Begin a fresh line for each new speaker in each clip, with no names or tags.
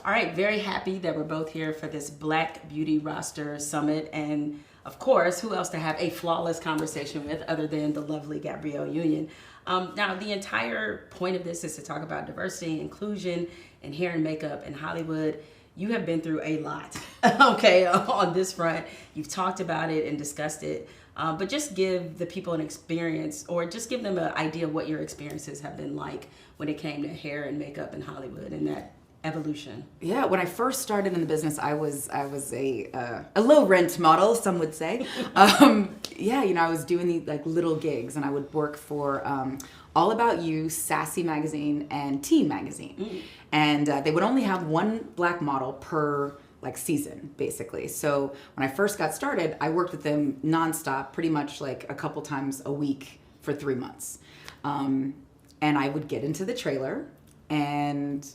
All right, very happy that we're both here for this Black Beauty Roster Summit. And of course, who else to have a flawless conversation with other than the lovely Gabrielle Union? Now, the entire point of this is to talk about diversity, inclusion, and hair and makeup in Hollywood. You have been through a lot, okay, on this front. You've talked about it and discussed it, but just give the people an experience, or just give them an idea of what your experiences have been like when it came to hair and makeup in Hollywood and that evolution.
Yeah, when I first started in the business, I was a low rent model, some would say. Yeah, I was doing these like little gigs, and I would work for All About You, Sassy Magazine, and Teen Magazine. And they would only have one black model per like season, basically. So when I first got started, I worked with them nonstop, pretty much like a couple times a week for 3 months. And I would get into the trailer, and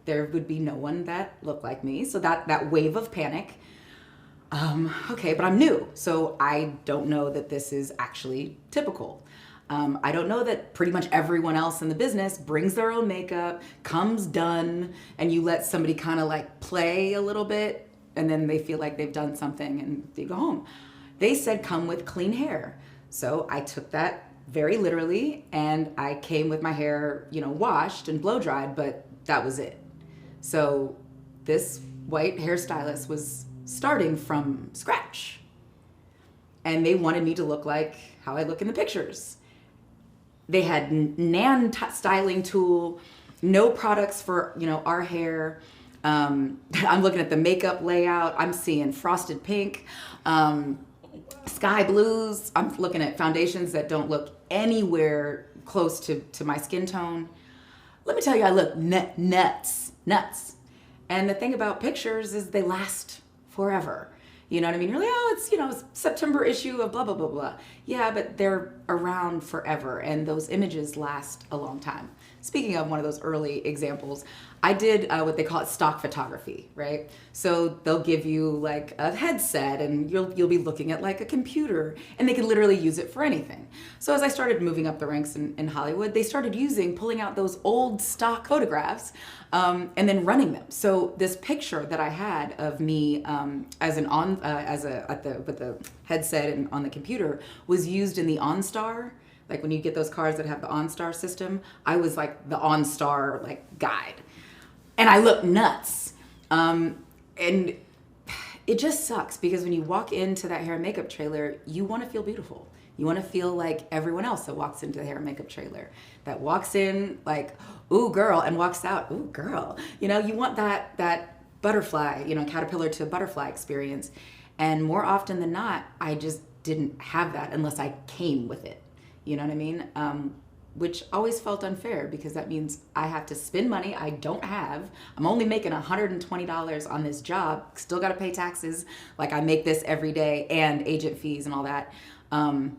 there would be no one that looked like me. So that wave of panic. Okay, but I'm new, so I don't know that this is actually typical. I don't know that pretty much everyone else in the business brings their own makeup, comes done, and you let somebody kind of like play a little bit, and then they feel like they've done something and they go home. They said come with clean hair. So I took that very literally, and I came with my hair, washed and blow dried, but that was it. So this white hairstylist was starting from scratch, and they wanted me to look like how I look in the pictures. They had nan styling tool, no products for our hair. I'm looking at the makeup layout. I'm seeing frosted pink, sky blues. I'm looking at foundations that don't look anywhere close to my skin tone. Let me tell you, I look nuts. And the thing about pictures is they last forever. You know what I mean? You're like, oh, it's September issue of blah, blah, blah, blah. Yeah, but they're around forever, and those images last a long time. Speaking of one of those early examples, I did what they call it stock photography, right? So they'll give you like a headset, and you'll be looking at like a computer, and they can literally use it for anything. So as I started moving up the ranks in Hollywood, they started pulling out those old stock photographs and then running them. So this picture that I had of me with the headset and on the computer was used in the OnStar. Like when you get those cars that have the OnStar system, I was like the OnStar like guide. And I look nuts. And it just sucks because when you walk into that hair and makeup trailer, you want to feel beautiful. You want to feel like everyone else that walks into the hair and makeup trailer, that walks in like, ooh, girl, and walks out, ooh, girl. You want that butterfly, caterpillar to butterfly experience. And more often than not, I just didn't have that unless I came with it. You know what I mean? Which always felt unfair because that means I have to spend money I don't have. I'm only making $120 on this job. Still got to pay taxes like I make this every day, and agent fees and all that. And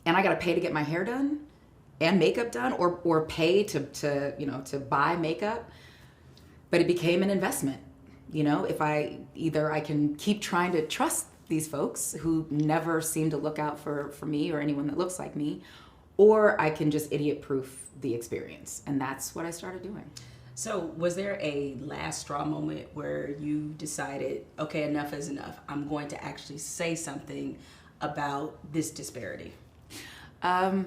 I got to pay to get my hair done and makeup done, or pay to buy makeup. But it became an investment. If I can keep trying to trust these folks who never seem to look out for me or anyone that looks like me, or I can just idiot-proof the experience. And that's what I started doing.
So was there a last straw moment where you decided, okay, enough is enough. I'm going to actually say something about this disparity?
I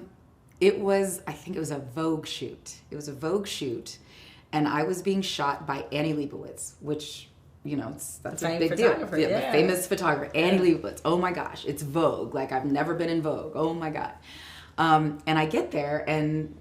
think it was a Vogue shoot. It was a Vogue shoot, and I was being shot by Annie Leibovitz, which, that's a big deal. Yeah. The famous photographer, Annie Leibovitz. Oh my gosh, it's Vogue. Like I've never been in Vogue. Oh my God. And I get there, and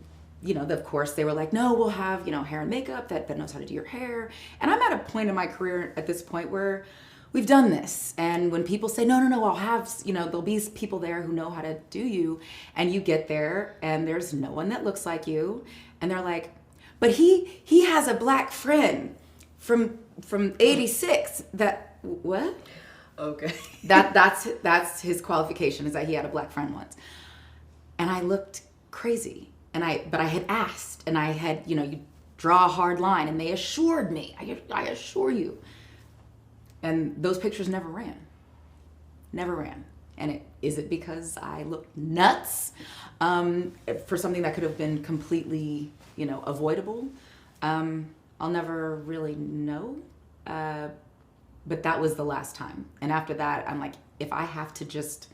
of course they were like, no, we'll have, hair and makeup that knows how to do your hair. And I'm at a point in my career at this point where we've done this. And when people say, no, I'll have, there'll be people there who know how to do you. And you get there and there's no one that looks like you. And they're like, but he has a black friend from 86 that, what?
Okay.
That's his qualification, is that he had a black friend once. And I looked crazy. But I had asked, and I had, you draw a hard line, and they assured me, I assure you. And those pictures never ran. And is it because I looked nuts for something that could have been completely, avoidable? I'll never really know. But that was the last time. And after that, I'm like, if I have to just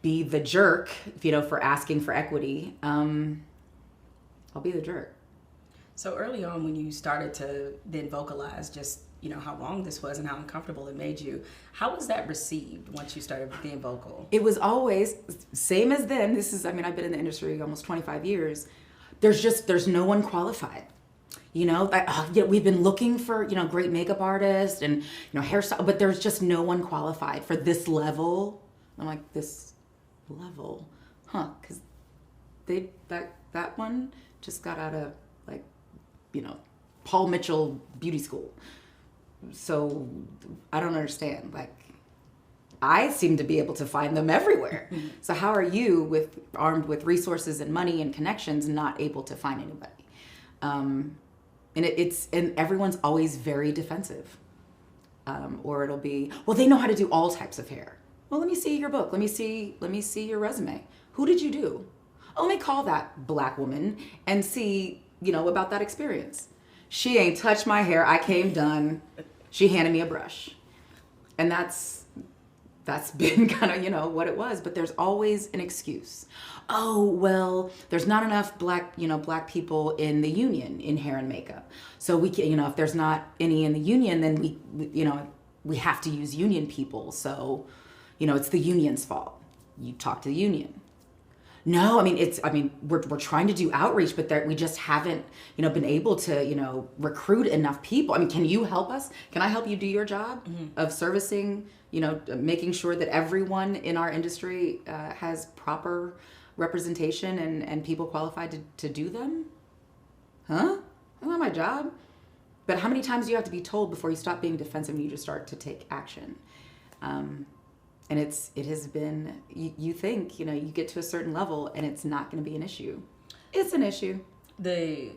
be the jerk, for asking for equity, I'll be the jerk.
So early on, when you started to then vocalize just, how wrong this was and how uncomfortable it made you, how was that received once you started being vocal?
It was always, same as then, I've been in the industry almost 25 years. There's no one qualified. We've been looking for, great makeup artists and, hairstyle, but there's just no one qualified for this level. I'm like, this level? Huh? Because that one just got out of, Paul Mitchell beauty school. So I don't understand. I seem to be able to find them everywhere. So how are you, armed with resources and money and connections, not able to find anybody? And everyone's always very defensive. Or it'll be, well, they know how to do all types of hair. Well, let me see your book. Let me see your resume. Who did you do? Oh, let me call that Black woman and see, about that experience. She ain't touched my hair. I came done. She handed me a brush. And that's been kind of, what it was. But there's always an excuse. Oh, well, there's not enough Black people in the union in hair and makeup. So we can, if there's not any in the union, then we have to use union people. So, it's the union's fault. You talk to the union. No, we're trying to do outreach, but we just haven't, been able to, recruit enough people. Can you help us? Can I help you do your job of servicing, making sure that everyone in our industry has proper representation and people qualified to do them? Huh? That's not my job. But how many times do you have to be told before you stop being defensive and you just start to take action? And it has been, you think, you get to a certain level and it's not going to be an issue. It's an issue.
The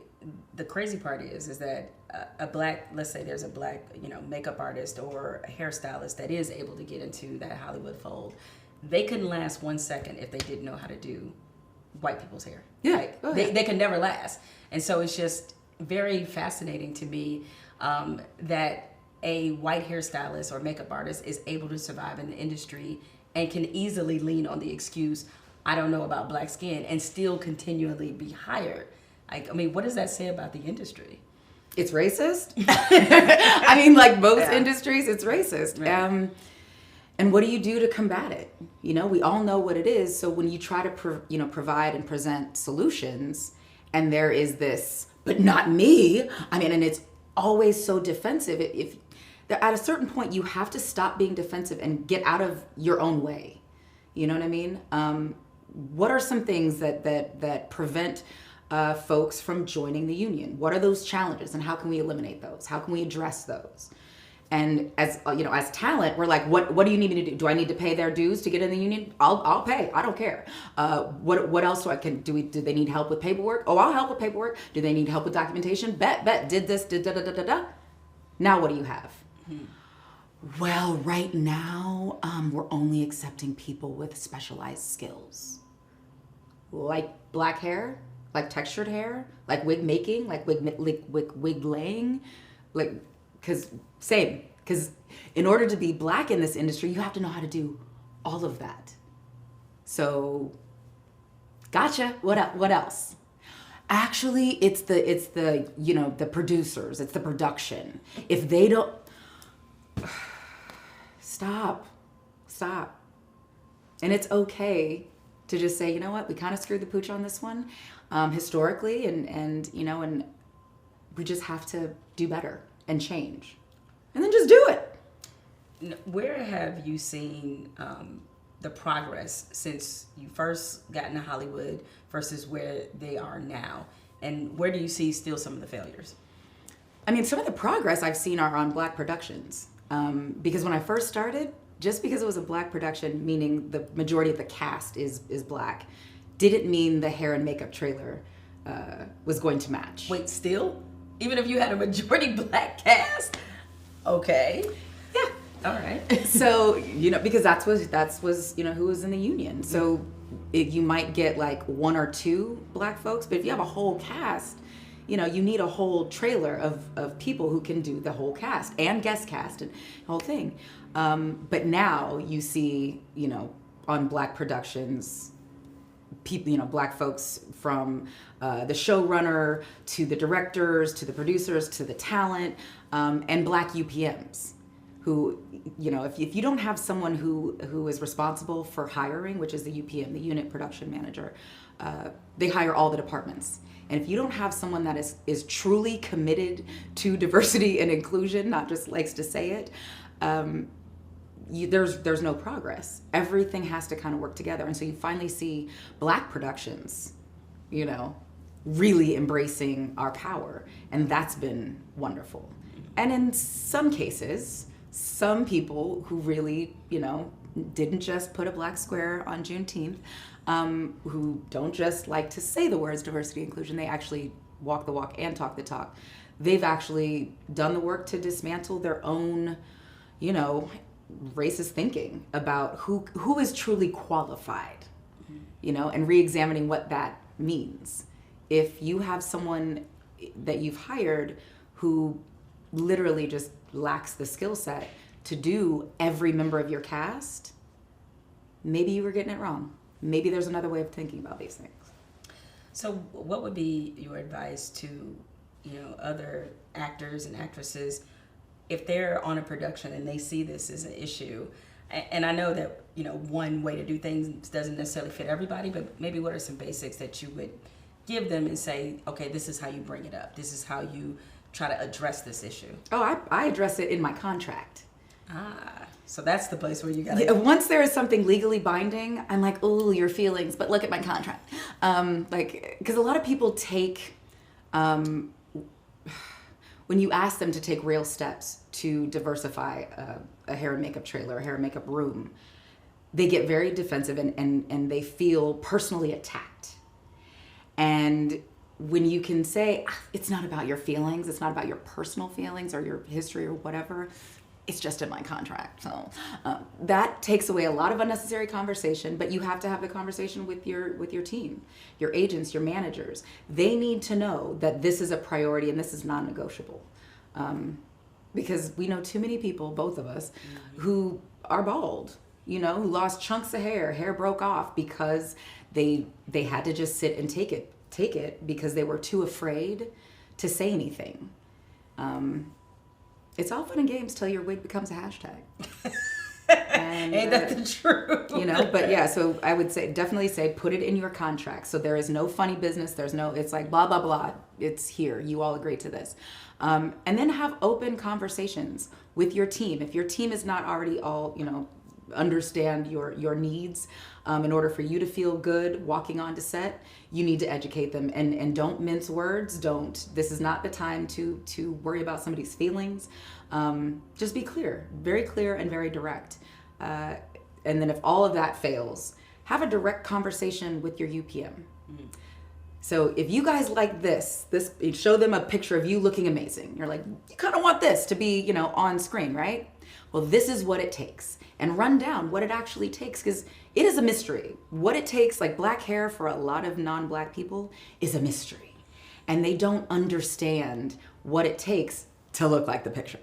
crazy part is that a Black, let's say there's a Black, makeup artist or a hairstylist that is able to get into that Hollywood fold. They couldn't last 1 second if they didn't know how to do white people's hair.
Yeah.
They can never last. And so it's just very fascinating to me that a white hairstylist or makeup artist is able to survive in the industry and can easily lean on the excuse, I don't know about Black skin, and still continually be hired. What does that say about the industry?
It's racist. Like most industries, it's racist.
Right.
And what do you do to combat it? We all know what it is. So when you try to provide and present solutions, and there is this, but not me. And it's always so defensive. If at a certain point, you have to stop being defensive and get out of your own way. You know what I mean? What are some things that prevent folks from joining the union? What are those challenges, and how can we eliminate those? How can we address those? And as talent, we're like, what do you need me to do? Do I need to pay their dues to get in the union? I'll pay. I don't care. What else do they need help with paperwork? Oh, I'll help with paperwork. Do they need help with documentation? Bet. Did this, did da da da da da. Now what do you have? Well, right now, we're only accepting people with specialized skills. Like Black hair, like textured hair, like wig making, like wig laying, because in order to be Black in this industry, you have to know how to do all of that. So, gotcha. What else? Actually, it's the producers, it's the production. If they don't, stop. And it's okay to just say, you know what, we kind of screwed the pooch on this one, historically, and we just have to do better and change. And then just do it.
Where have you seen the progress since you first got into Hollywood versus where they are now? And where do you see still some of the failures?
Some of the progress I've seen are on Black productions. Because when I first started, just because it was a Black production, meaning the majority of the cast is Black, didn't mean the hair and makeup trailer was going to match.
Wait, still? Even if you had a majority Black cast? Okay.
Yeah.
All right.
So, because that was who was in the union. So you might get like one or two Black folks, but if you have a whole cast, You know, you need a whole trailer of people who can do the whole cast and guest cast and the whole thing. But now you see, you know, on Black productions, people, you know, Black folks from the showrunner to the directors to the producers to the talent, and Black UPMs who, you know, if you don't have someone who is responsible for hiring, which is the UPM, the unit production manager, they hire all the departments. And if you don't have someone that is truly committed to diversity and inclusion, not just likes to say it, there's no progress. Everything has to kind of work together. And so you finally see Black productions, you know, really embracing our power. And that's been wonderful. And in some cases, some people who really, you know, didn't just put a Black square on Juneteenth, who don't just like to say the words diversity inclusion, they actually walk the walk and talk the talk. They've actually done the work to dismantle their own, you know, racist thinking about who is truly qualified, you know, and re-examining what that means. If you have someone that you've hired who literally just lacks the skill set to do every member of your cast, maybe you were getting it wrong. Maybe there's another way of thinking about these things.
So what would be your advice to, you know, other actors and actresses if they're on a production and they see this as an issue? And I know that, you know, one way to do things doesn't necessarily fit everybody, but maybe what are some basics that you would give them and say, okay, this is how you bring it up. This is how you try to address this issue.
Oh, I address it in my contract.
So that's the place where you got to...
Yeah, once there is something legally binding, I'm like, oh, your feelings, but look at my contract. Like, because a lot of people take, when you ask them to take real steps to diversify a hair and makeup trailer, a hair and makeup room, they get very defensive and they feel personally attacked. And when you can say, it's not about your feelings, it's not about your personal feelings or your history or whatever, it's just in my contract. So that takes away a lot of unnecessary conversation, but you have to have the conversation with your team, your agents, your managers. They need to know that this is a priority and this is non-negotiable. Because we know too many people, both of us, who are bald, you know, who lost chunks of hair broke off because they had to just sit and take it because they were too afraid to say anything. It's all fun and games till your wig becomes a hashtag. And,
ain't that the truth?
You know, but yeah, so I would definitely say put it in your contract. So there is no funny business. It's like blah, blah, blah. It's here. You all agree to this. And then have open conversations with your team. If your team is not already all, you know, understand your needs in order for you to feel good walking onto set, you need to educate them and don't mince words. This is not the time to worry about somebody's feelings. Just be clear, very clear and very direct. And then if all of that fails, have a direct conversation with your UPM. So if you guys like this, show them a picture of you looking amazing. You're like, you kind of want this to be, you know, on screen, right? Well, this is what it takes. And run down what it actually takes, because it is a mystery. What it takes, like Black hair for a lot of non-Black people, is a mystery. And they don't understand what it takes to look like the picture.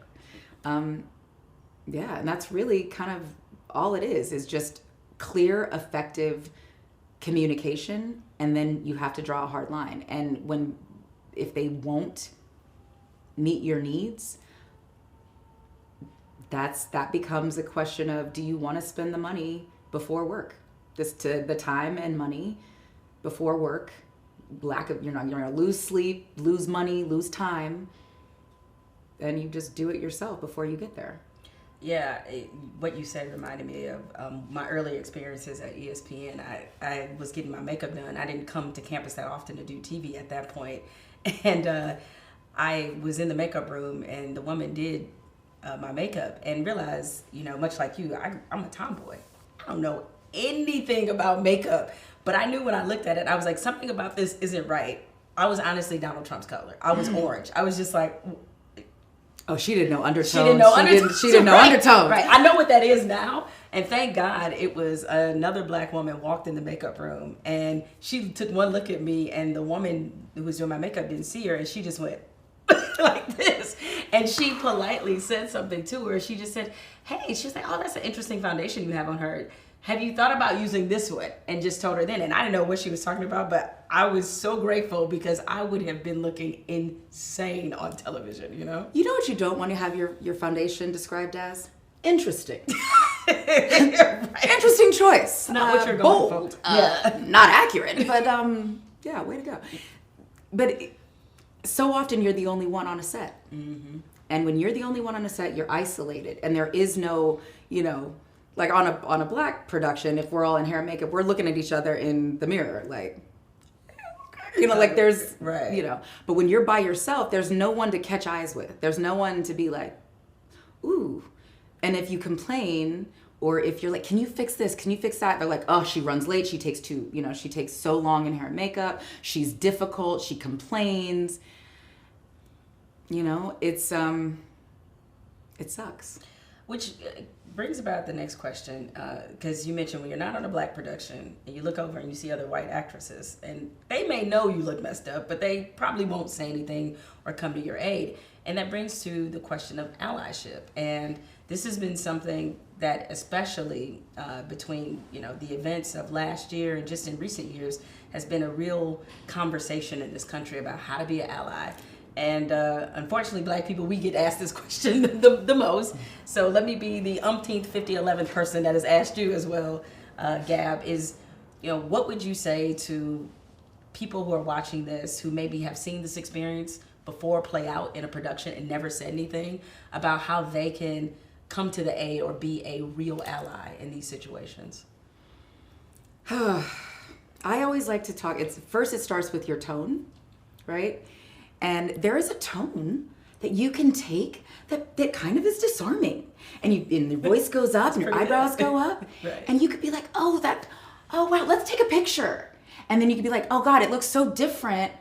Yeah, and that's really kind of all it is just clear, effective communication, and then you have to draw a hard line. And if they won't meet your needs, that becomes a question of, do you want to spend the money before work? The time and money before work, you're gonna lose sleep, lose money, lose time, and you just do it yourself before you get there.
Yeah, what you said reminded me of my early experiences at ESPN. I was getting my makeup done. I didn't come to campus that often to do TV at that point. And I was in the makeup room, and the woman did my makeup and realized, you know, much like you, I'm a tomboy. I don't know anything about makeup, but I knew when I looked at it, I was like, something about this isn't right. I was honestly Donald Trump's color. I was orange. I was just like,
Oh, she didn't know undertones.
She didn't know undertones.
She didn't know undertones.
Right. I know what that is now. And thank God it was another black woman walked in the makeup room, and she took one look at me, and the woman who was doing my makeup didn't see her, and she just went like this. And she politely said something to her. She just said, hey, she was like, oh, that's an interesting foundation you have on her. Have you thought about using this one? And just told her then. And I didn't know what she was talking about, but I was so grateful because I would have been looking insane on television, you know?
You know what you don't want to have your foundation described as? Interesting.
Right.
Interesting choice.
Not what you're going
bold.
for. Yeah.
Not accurate, but yeah, way to go. But so often you're the only one on a set. Mm-hmm. And when you're the only one on a set, you're isolated. And there is no, you know, like on a black production, if we're all in hair and makeup, we're looking at each other in the mirror, like, you know, like there's,
right.
You know, but when you're by yourself, there's no one to catch eyes with. There's no one to be like, ooh. And if you complain, or if you're like, can you fix this? Can you fix that? They're like, oh, she runs late. She takes she takes so long in hair and makeup. She's difficult. She complains. You know, it sucks.
Which brings about the next question, because you mentioned when you're not on a black production and you look over and you see other white actresses, and they may know you look messed up, but they probably won't say anything or come to your aid. And that brings to the question of allyship. And this has been something that, especially between the events of last year and just in recent years, has been a real conversation in this country about how to be an ally. And unfortunately, black people, we get asked this question the most. So let me be the umpteenth, 11th person that has asked you as well, Gab, is, what would you say to people who are watching this, who maybe have seen this experience before play out in a production and never said anything about how they can come to the aid or be a real ally in these situations?
I always like to talk, first it starts with your tone, right? And there is a tone that you can take that kind of is disarming. And the voice goes up and your eyebrows go up.
Right.
And you could be like, oh wow, let's take a picture. And then you could be like, oh God, it looks so different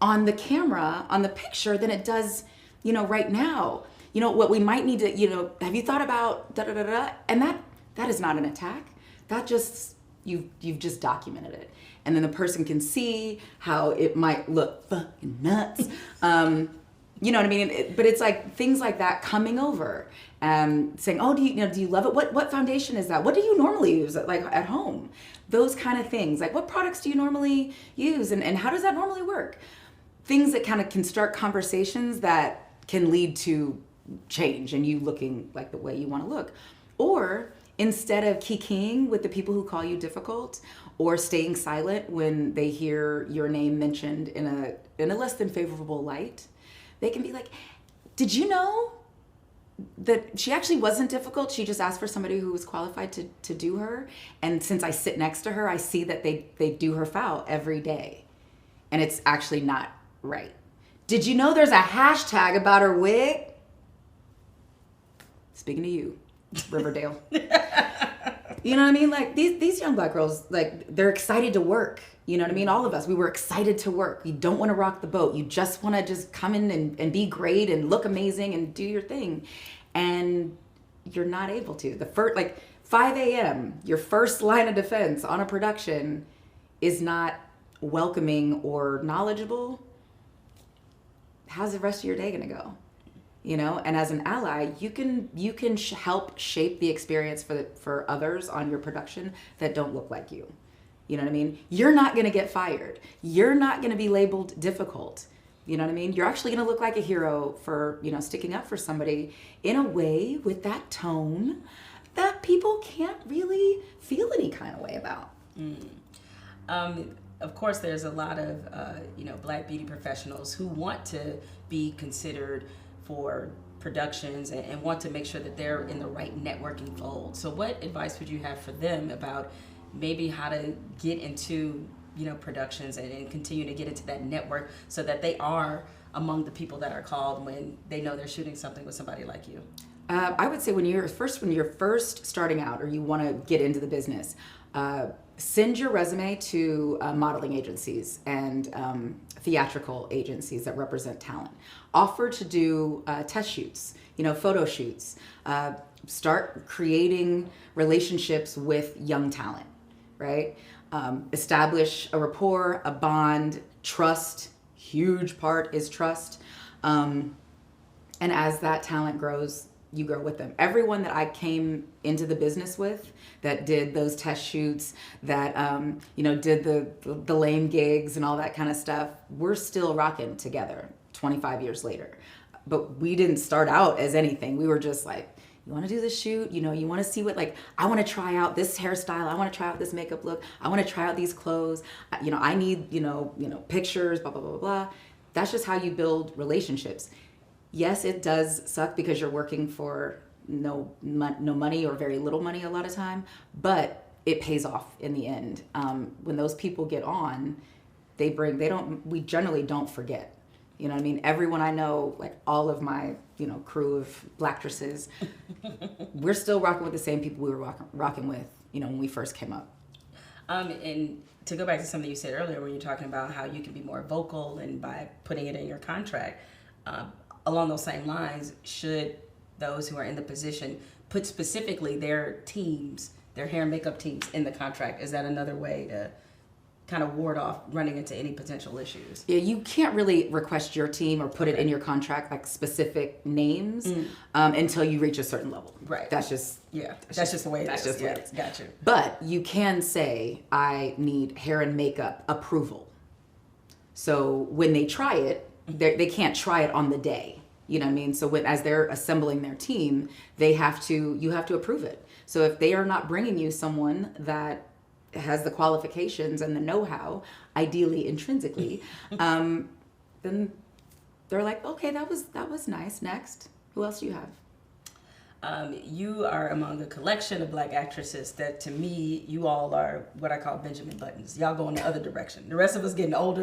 on the camera, on the picture, than it does, right now. What we might need to, have you thought about da-da-da-da? And that is not an attack. That just, you've just documented it. And then the person can see how it might look fucking nuts. You know what I mean? But it's like things like that coming over, saying, "Oh, do you love it? What foundation is that? What do you normally use at home?" Those kind of things. Like, what products do you normally use, and how does that normally work? Things that kind of can start conversations that can lead to change and you looking like the way you want to look, or instead of kikiing with the people who call you difficult, or staying silent when they hear your name mentioned in a less than favorable light, they can be like, did you know that she actually wasn't difficult? She just asked for somebody who was qualified to do her. And since I sit next to her, I see that they do her foul every day. And it's actually not right. Did you know there's a hashtag about her wig? Speaking to you, Riverdale. You know what I mean? Like these young black girls, like they're excited to work. You know what I mean? All of us, we were excited to work. You don't want to rock the boat. You just want to just come in and be great and look amazing and do your thing. And you're not able to. The first, 5 a.m., your first line of defense on a production is not welcoming or knowledgeable. How's the rest of your day going to go? And as an ally, you can help shape the experience for others on your production that don't look like you. You know what I mean? You're not going to get fired. You're not going to be labeled difficult. You know what I mean? You're actually going to look like a hero for, sticking up for somebody in a way with that tone that people can't really feel any kind of way about.
Of course, there's a lot of, black beauty professionals who want to be considered for productions and want to make sure that they're in the right networking fold. So what advice would you have for them about maybe how to get into, productions and continue to get into that network so that they are among the people that are called when they know they're shooting something with somebody like you?
I would say when you're first starting out or you want to get into the business, send your resume to modeling agencies and theatrical agencies that represent talent. Offer to do test shoots, photo shoots. Start creating relationships with young talent, right? Establish a rapport, a bond, trust. Huge part is trust. And as that talent grows, you grow with them. Everyone that I came into the business with that did those test shoots, that did the lame gigs and all that kind of stuff, we're still rocking together 25 years later. But we didn't start out as anything. We were just like, you want to do this shoot? You want to see what, I want to try out this hairstyle. I want to try out this makeup look. I want to try out these clothes. I need, pictures, blah, blah, blah, blah. That's just how you build relationships. Yes, it does suck because you're working for no money or very little money a lot of time, but it pays off in the end. When those people get on, we generally don't forget. You know what I mean? Everyone I know, all of my, crew of blackstresses, we're still rocking with the same people we were rocking with, when we first came up.
And to go back to something you said earlier when you're talking about how you can be more vocal and by putting it in your contract, along those same lines, should those who are in the position put specifically their teams, their hair and makeup teams in the contract? Is that another way to kind of ward off running into any potential issues?
Yeah, you can't really request your team or put it in your contract, specific names, until you reach a certain level.
Right.
That's just
the way it is. That's just the way it is. Got you.
But you can say, I need hair and makeup approval. So when they try it, they can't try it on the day. You know what I mean? So as they're assembling their team, you have to approve it. So if they are not bringing you someone that has the qualifications and the know-how, ideally intrinsically, then they're like, okay, that was nice. Next, who else do you have?
You are among a collection of black actresses that, to me, you all are what I call Benjamin Buttons. Y'all go in the other direction. The rest of us getting older.